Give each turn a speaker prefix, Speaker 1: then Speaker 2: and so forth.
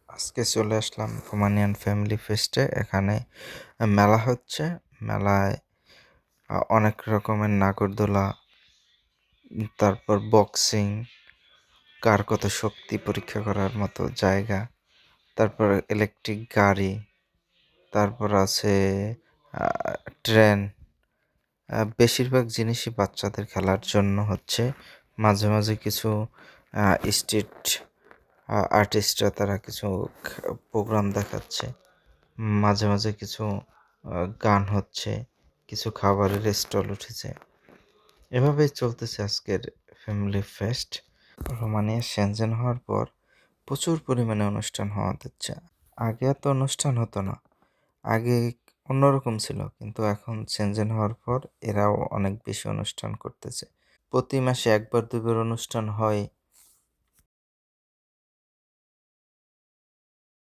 Speaker 1: আজকে চলে আসলাম Romanian family ফেস্টে। এখানে মেলা হচ্ছে। মেলায় অনেক রকমের নাগরদোলা, তারপর বক্সিং, কার কত শক্তি পরীক্ষা করার মতো জায়গা, তারপর ইলেকট্রিক গাড়ি, তারপর আছে ট্রেন। বেশিরভাগ জিনিসই বাচ্চাদের খেলার জন্য হচ্ছে। মাঝে মাঝে কিছু স্ট্রিট আর্টিস্টরা তারা কিছু প্রোগ্রাম দেখাচ্ছে। মাঝে মাঝে কিছু গান হচ্ছে, কিছু খাবারের স্টল উঠেছে। এভাবেই চলতেছে আজকের ফ্যামিলি ফেস্ট। রোমানিয়া সেনজেন হওয়ার পর প্রচুর পরিমাণে অনুষ্ঠান হওয়া দিচ্ছে। আগে এত অনুষ্ঠান হতো না, আগে অন্যরকম ছিল, কিন্তু এখন সেনজেন হওয়ার পর এরাও অনেক বেশি অনুষ্ঠান করতেছে। প্রতি মাসে একবার দুবার অনুষ্ঠান হয়,